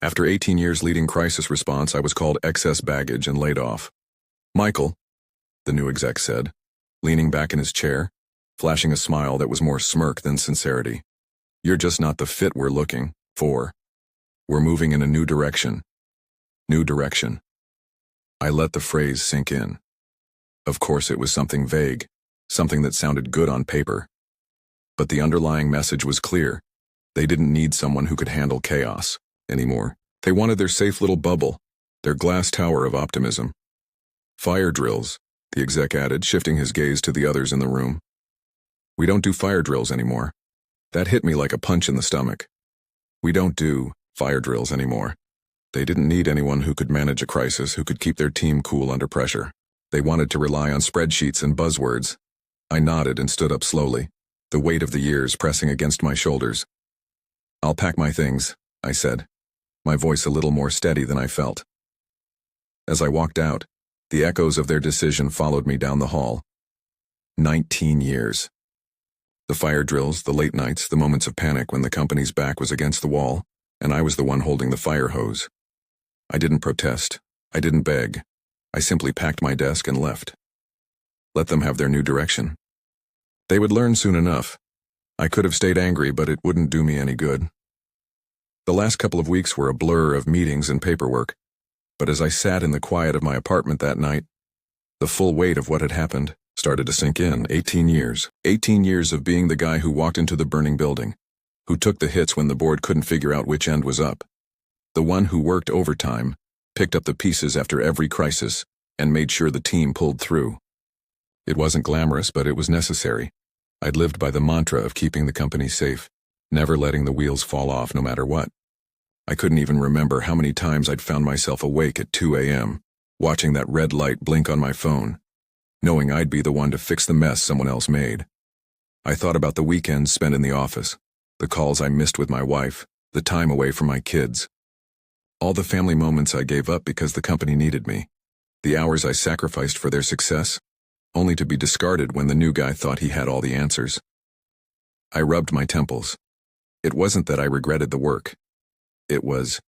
After 18 years leading crisis response, I was called excess baggage and laid off. "Michael," the new exec said, leaning back in his chair, flashing a smile that was more smirk than sincerity. "You're just not the fit we're looking for. We're moving in a new direction." New direction. I let the phrase sink in. Of course, it was something vague, something that sounded good on paper. But the underlying message was clear. They didn't need someone who could handle chaos anymore. They wanted their safe little bubble, their glass tower of optimism. "Fire drills," the exec added, shifting his gaze to the others in the room. "We don't do fire drills anymore." That hit me like a punch in the stomach. We don't do fire drills anymore. They didn't need anyone who could manage a crisis, who could keep their team cool under pressure. They wanted to rely on spreadsheets and buzzwords. I nodded and stood up slowly, the weight of the years pressing against my shoulders. "I'll pack my things," I said, my voice a little more steady than I felt. As I walked out, the echoes of their decision followed me down the hall. 19 years. The fire drills, the late nights, the moments of panic when the company's back was against the wall, and I was the one holding the fire hose. I didn't protest. I didn't beg. I simply packed my desk and left. Let them have their new direction. They would learn soon enough. I could have stayed angry, but it wouldn't do me any good. The last couple of weeks were a blur of meetings and paperwork, but as I sat in the quiet of my apartment that night, the full weight of what had happened started to sink in. 18 years. 18 years of being the guy who walked into the burning building, who took the hits when the board couldn't figure out which end was up. The one who worked overtime, picked up the pieces after every crisis, and made sure the team pulled through. It wasn't glamorous, but it was necessary. I'd lived by the mantra of keeping the company safe, never letting the wheels fall off no matter what. I couldn't even remember how many times I'd found myself awake at 2 a.m., watching that red light blink on my phone, knowing I'd be the one to fix the mess someone else made. I thought about the weekends spent in the office, the calls I missed with my wife, the time away from my kids. All the family moments I gave up because the company needed me, the hours I sacrificed for their success, only to be discarded when the new guy thought he had all the answers. I rubbed my temples. It wasn't that I regretted the work. It was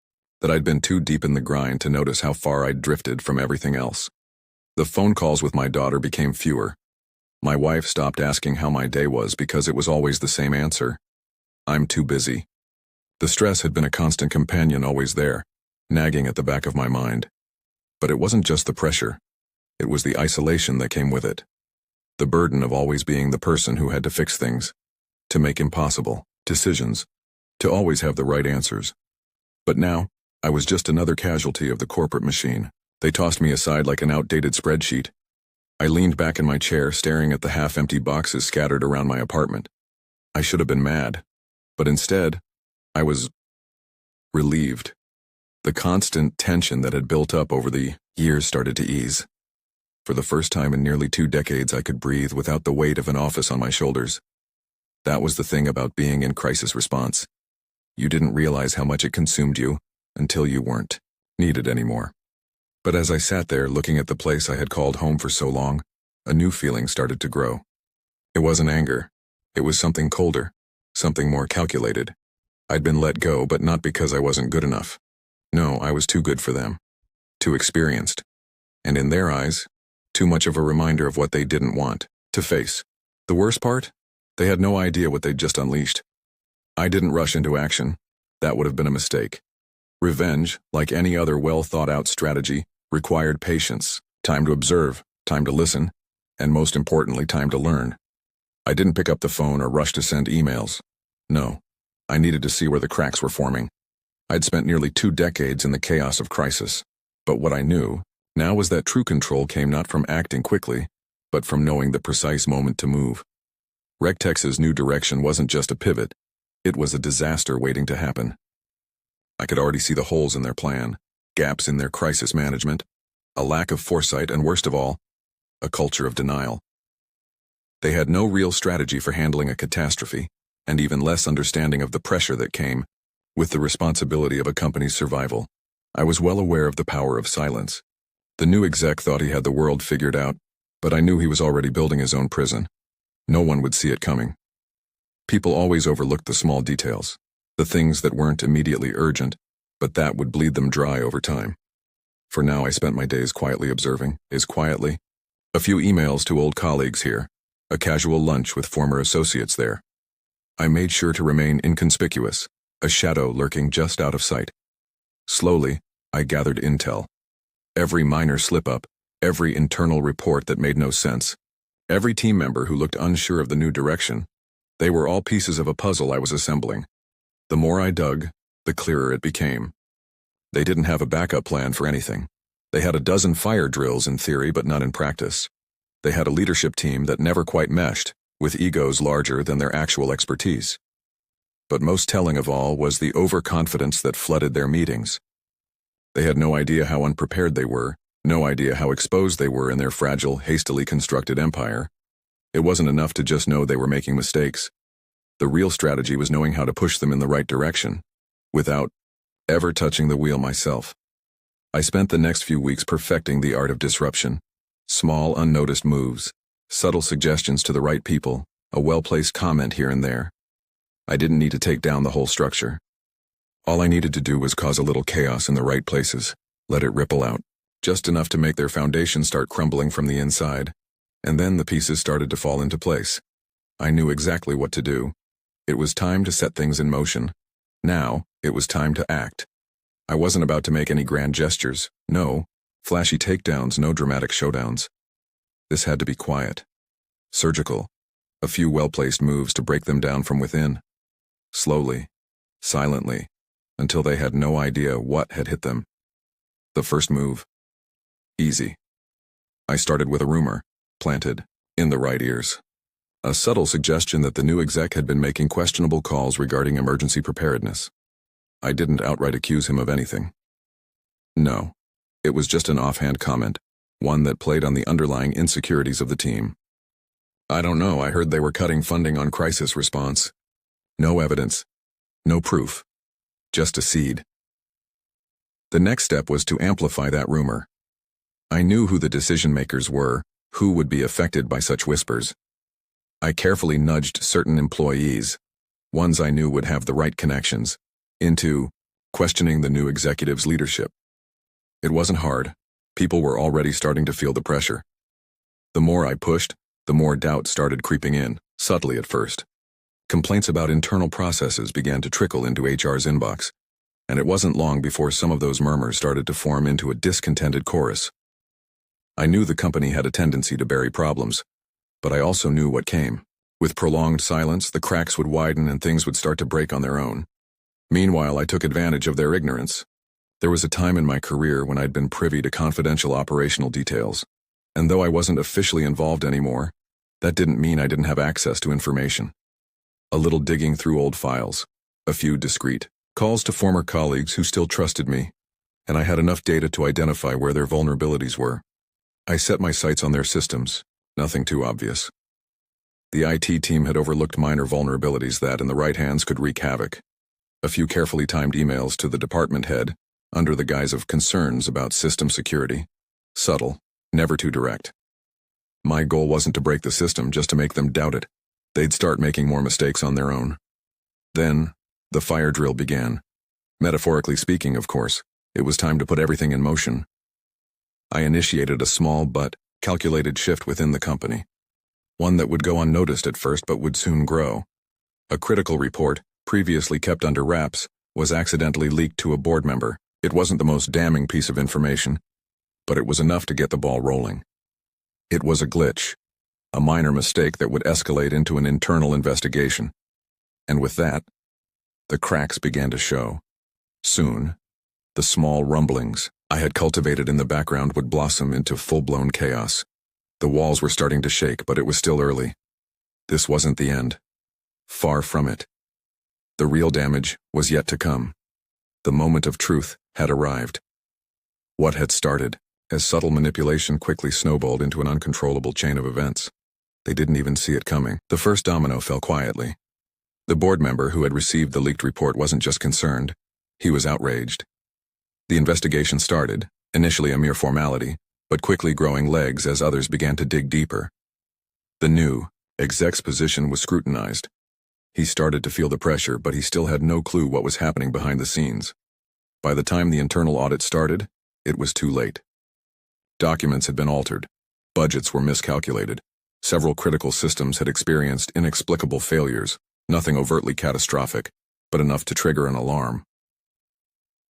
that I'd been too deep in the grind to notice how far I'd drifted from everything else. The phone calls with my daughter became fewer. My wife stopped asking how my day was because it was always the same answer. "I'm too busy." The stress had been a constant companion, always there, nagging at the back of my mind. But it wasn't just the pressure. It was the isolation that came with it. The burden of always being the person who had to fix things, to make impossible decisions, to always have the right answers. But now, I was just another casualty of the corporate machine. They tossed me aside like an outdated spreadsheet. I leaned back in my chair, staring at the half-empty boxes scattered around my apartment. I should have been mad, but instead, I was relieved. The constant tension that had built up over the years started to ease. For the first time in nearly 2 decades, I could breathe without the weight of an office on my shoulders. That was the thing about being in crisis response. You didn't realize how much it consumed you until you weren't needed anymore. But as I sat there looking at the place I had called home for so long, a new feeling started to grow. It wasn't anger. It was something colder, something more calculated. I'd been let go, but not because I wasn't good enough. No, I was too good for them. Too experienced. And in their eyes, too much of a reminder of what they didn't want to face. The worst part? They had no idea what they'd just unleashed. I didn't rush into action. That would have been a mistake. Revenge, like any other well-thought-out strategy, required patience, time to observe, time to listen, and most importantly, time to learn. I didn't pick up the phone or rush to send emails. No, I needed to see where the cracks were forming. I'd spent nearly 2 decades in the chaos of crisis, but what I knew now was that true control came not from acting quickly, but from knowing the precise moment to move. Rectex's new direction wasn't just a pivot, it was a disaster waiting to happen. I could already see the holes in their plan, gaps in their crisis management, a lack of foresight, and worst of all, a culture of denial. They had no real strategy for handling a catastrophe, and even less understanding of the pressure that came with the responsibility of a company's survival. I was well aware of the power of silence. The new exec thought he had the world figured out, but I knew he was already building his own prison. No one would see it coming. People always overlooked the small details, the things that weren't immediately urgent, but that would bleed them dry over time. For now, I spent my days quietly observing, a few emails to old colleagues here, a casual lunch with former associates there. I made sure to remain inconspicuous, a shadow lurking just out of sight. Slowly, I gathered intel. Every minor slip-up, every internal report that made no sense, every team member who looked unsure of the new direction, they were all pieces of a puzzle I was assembling. The more I dug, the clearer it became. They didn't have a backup plan for anything. They had a dozen fire drills in theory but not in practice. They had a leadership team that never quite meshed, with egos larger than their actual expertise. But most telling of all was the overconfidence that flooded their meetings. They had no idea how unprepared they were, no idea how exposed they were in their fragile, hastily constructed empire. It wasn't enough to just know they were making mistakes. The real strategy was knowing how to push them in the right direction, without ever touching the wheel myself. I spent the next few weeks perfecting the art of disruption. Small, unnoticed moves, subtle suggestions to the right people, a well-placed comment here and there. I didn't need to take down the whole structure. All I needed to do was cause a little chaos in the right places, let it ripple out, just enough to make their foundation start crumbling from the inside, and then the pieces started to fall into place. I knew exactly what to do. It was time to set things in motion. Now, it was time to act. I wasn't about to make any grand gestures, no flashy takedowns, no dramatic showdowns. This had to be quiet, surgical, a few well-placed moves to break them down from within. Slowly, silently, until they had no idea what had hit them. The first move. Easy. I started with a rumor, planted in the right ears. A subtle suggestion that the new exec had been making questionable calls regarding emergency preparedness. I didn't outright accuse him of anything. No, it was just an offhand comment, one that played on the underlying insecurities of the team. I don't know, I heard they were cutting funding on crisis response. No evidence, no proof, just a seed. The next step was to amplify that rumor. I knew who the decision makers were, who would be affected by such whispers. I carefully nudged certain employees, ones I knew would have the right connections, into questioning the new executive's leadership. It wasn't hard. People were already starting to feel the pressure. The more I pushed, the more doubt started creeping in, subtly at first. Complaints about internal processes began to trickle into HR's inbox, and it wasn't long before some of those murmurs started to form into a discontented chorus. I knew the company had a tendency to bury problems, but I also knew what came. With prolonged silence, the cracks would widen and things would start to break on their own. Meanwhile, I took advantage of their ignorance. There was a time in my career when I'd been privy to confidential operational details, and though I wasn't officially involved anymore, that didn't mean I didn't have access to information. A little digging through old files, a few discreet calls to former colleagues who still trusted me, and I had enough data to identify where their vulnerabilities were. I set my sights on their systems, nothing too obvious. The IT team had overlooked minor vulnerabilities that, in the right hands, could wreak havoc. A few carefully timed emails to the department head, under the guise of concerns about system security. Subtle, never too direct. My goal wasn't to break the system, just to make them doubt it. They'd start making more mistakes on their own. Then, the fire drill began. Metaphorically speaking, of course, it was time to put everything in motion. I initiated a small but calculated shift within the company. One that would go unnoticed at first but would soon grow. A critical report, previously kept under wraps, was accidentally leaked to a board member. It wasn't the most damning piece of information, but it was enough to get the ball rolling. It was a glitch, a minor mistake that would escalate into an internal investigation. And with that, the cracks began to show. Soon, the small rumblings I had cultivated in the background would blossom into full-blown chaos. The walls were starting to shake, but it was still early. This wasn't the end. Far from it. The real damage was yet to come. The moment of truth had arrived. What had started as subtle manipulation quickly snowballed into an uncontrollable chain of events. They didn't even see it coming. The first domino fell quietly. The board member who had received the leaked report wasn't just concerned, he was outraged. The investigation started, initially a mere formality, but quickly growing legs as others began to dig deeper. The new exec's position was scrutinized. He started to feel the pressure, but he still had no clue what was happening behind the scenes. By the time the internal audit started, it was too late. Documents had been altered. Budgets were miscalculated. Several critical systems had experienced inexplicable failures, nothing overtly catastrophic, but enough to trigger an alarm.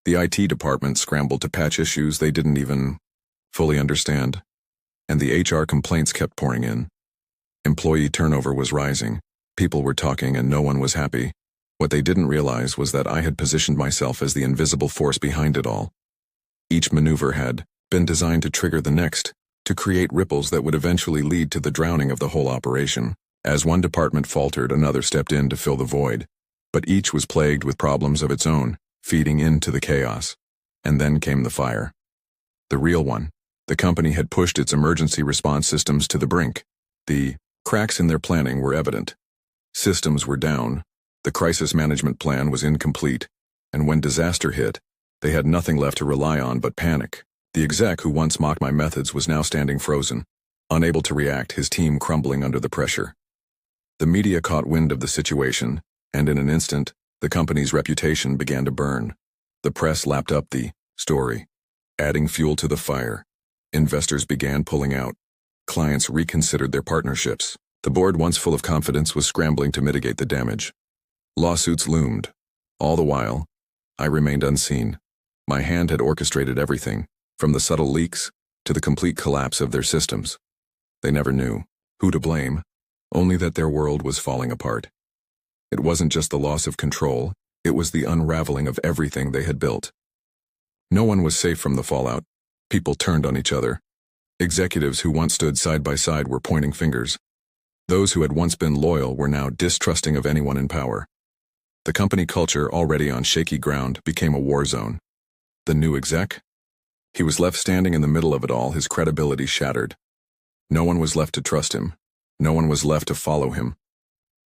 The IT department scrambled to patch issues they didn't even fully understand, and the HR complaints kept pouring in. Employee turnover was rising, people were talking and no one was happy. What they didn't realize was that I had positioned myself as the invisible force behind it all. Each maneuver had been designed to trigger the next, to create ripples that would eventually lead to the drowning of the whole operation. As one department faltered, another stepped in to fill the void, but each was plagued with problems of its own, feeding into the chaos. And then came the fire. The real one. The company had pushed its emergency response systems to the brink. The cracks in their planning were evident. Systems were down, the crisis management plan was incomplete, and when disaster hit, they had nothing left to rely on but panic. The exec who once mocked my methods was now standing frozen, unable to react, his team crumbling under the pressure. The media caught wind of the situation, and in an instant, the company's reputation began to burn. The press lapped up the story, adding fuel to the fire. Investors began pulling out. Clients reconsidered their partnerships. The board, once full of confidence, was scrambling to mitigate the damage. Lawsuits loomed. All the while, I remained unseen. My hand had orchestrated everything, from the subtle leaks to the complete collapse of their systems. They never knew who to blame, only that their world was falling apart. It wasn't just the loss of control, it was the unraveling of everything they had built. No one was safe from the fallout. People turned on each other. Executives who once stood side by side were pointing fingers. Those who had once been loyal were now distrusting of anyone in power. The company culture, already on shaky ground, became a war zone. The new exec? He was left standing in the middle of it all, his credibility shattered. No one was left to trust him. No one was left to follow him.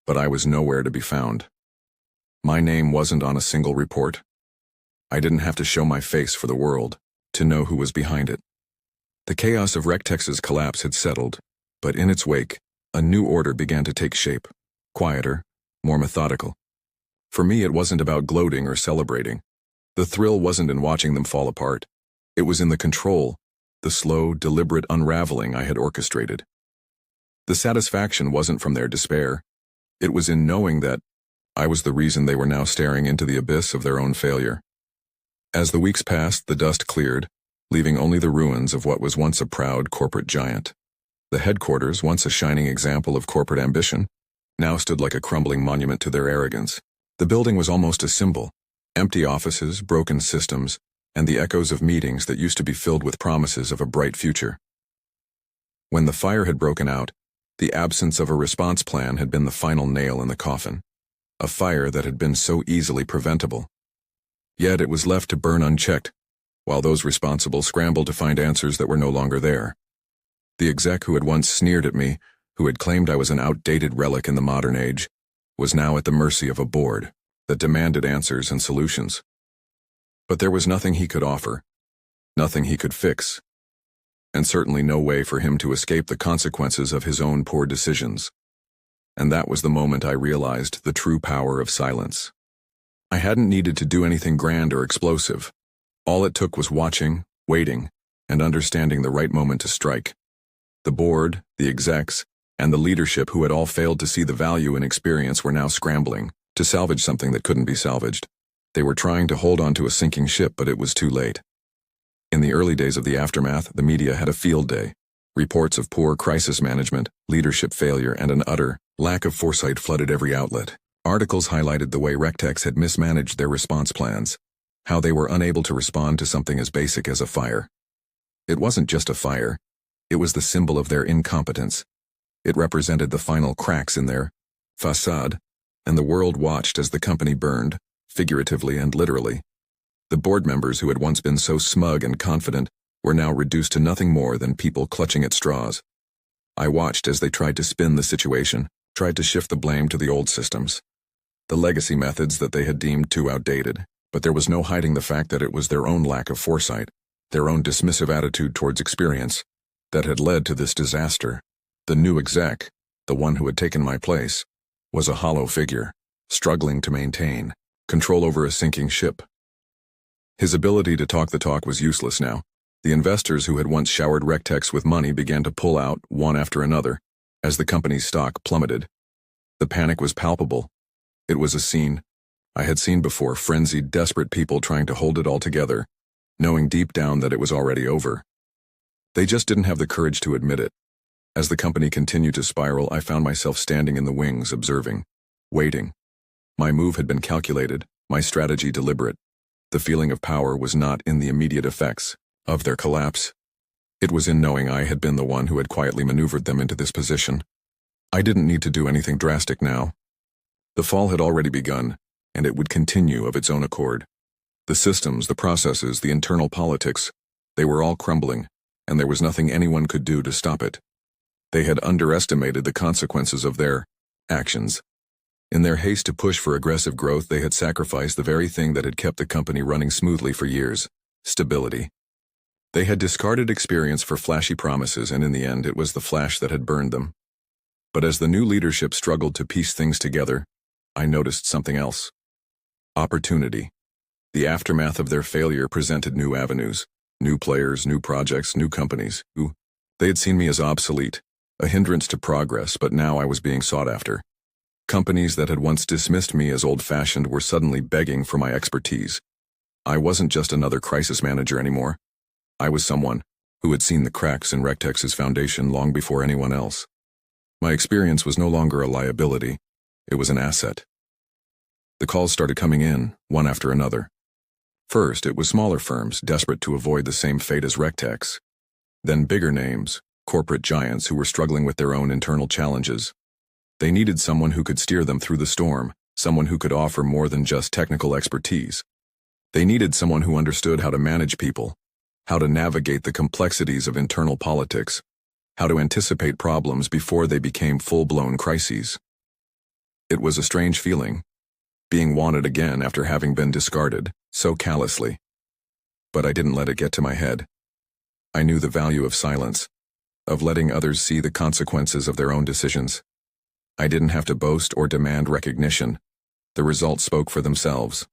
But I was nowhere to be found. My name wasn't on a single report. I didn't have to show my face for the world to know who was behind it. The chaos of Rectex's collapse had settled, but in its wake, a new order began to take shape, quieter, more methodical. For me, it wasn't about gloating or celebrating. The thrill wasn't in watching them fall apart. It was in the control, the slow, deliberate unraveling I had orchestrated. The satisfaction wasn't from their despair. It was in knowing that I was the reason they were now staring into the abyss of their own failure. As the weeks passed, the dust cleared, leaving only the ruins of what was once a proud corporate giant. The headquarters, once a shining example of corporate ambition, now stood like a crumbling monument to their arrogance. The building was almost a symbol: empty offices, broken systems, and the echoes of meetings that used to be filled with promises of a bright future. When the fire had broken out, the absence of a response plan had been the final nail in the coffin. A fire that had been so easily preventable. Yet it was left to burn unchecked, while those responsible scrambled to find answers that were no longer there. The exec who had once sneered at me, who had claimed I was an outdated relic in the modern age, was now at the mercy of a board that demanded answers and solutions. But there was nothing he could offer, nothing he could fix, and certainly no way for him to escape the consequences of his own poor decisions. And that was the moment I realized the true power of silence. I hadn't needed to do anything grand or explosive. All it took was watching, waiting, and understanding the right moment to strike. The board, the execs, and the leadership who had all failed to see the value in experience were now scrambling to salvage something that couldn't be salvaged. They were trying to hold on to a sinking ship, but it was too late. In the early days of the aftermath, the media had a field day. Reports of poor crisis management, leadership failure, and an utter lack of foresight flooded every outlet. Articles highlighted the way Rectex had mismanaged their response plans, how they were unable to respond to something as basic as a fire. It wasn't just a fire, it was the symbol of their incompetence. It represented the final cracks in their facade, and the world watched as the company burned, figuratively and literally. The board members who had once been so smug and confident were now reduced to nothing more than people clutching at straws. I watched as they tried to spin the situation, tried to shift the blame to the old systems, the legacy methods that they had deemed too outdated, but there was no hiding the fact that it was their own lack of foresight, their own dismissive attitude towards experience, that had led to this disaster. The new exec, the one who had taken my place, was a hollow figure, struggling to maintain control over a sinking ship. His ability to talk the talk was useless now. The investors who had once showered Rectex with money began to pull out, one after another, as the company's stock plummeted. The panic was palpable. It was a scene I had seen before, frenzied, desperate people trying to hold it all together, knowing deep down that it was already over. They just didn't have the courage to admit it. As the company continued to spiral, I found myself standing in the wings, observing, waiting. My move had been calculated, my strategy deliberate. The feeling of power was not in the immediate effects of their collapse. It was in knowing I had been the one who had quietly maneuvered them into this position. I didn't need to do anything drastic now. The fall had already begun, and it would continue of its own accord. The systems, the processes, the internal politics, they were all crumbling, and there was nothing anyone could do to stop it. They had underestimated the consequences of their actions. In their haste to push for aggressive growth, they had sacrificed the very thing that had kept the company running smoothly for years: stability. They had discarded experience for flashy promises, and in the end, it was the flash that had burned them. But as the new leadership struggled to piece things together, I noticed something else. Opportunity. The aftermath of their failure presented new avenues, new players, new projects, new companies. They had seen me as obsolete, a hindrance to progress, but now I was being sought after. Companies that had once dismissed me as old-fashioned were suddenly begging for my expertise. I wasn't just another crisis manager anymore. I was someone who had seen the cracks in Rectex's foundation long before anyone else. My experience was no longer a liability, it was an asset. The calls started coming in, one after another. First, it was smaller firms desperate to avoid the same fate as Rectex. Then bigger names, corporate giants who were struggling with their own internal challenges. They needed someone who could steer them through the storm, someone who could offer more than just technical expertise. They needed someone who understood how to manage people, how to navigate the complexities of internal politics, how to anticipate problems before they became full-blown crises. It was a strange feeling, being wanted again after having been discarded so callously. But I didn't let it get to my head. I knew the value of silence, of letting others see the consequences of their own decisions. I didn't have to boast or demand recognition. The results spoke for themselves.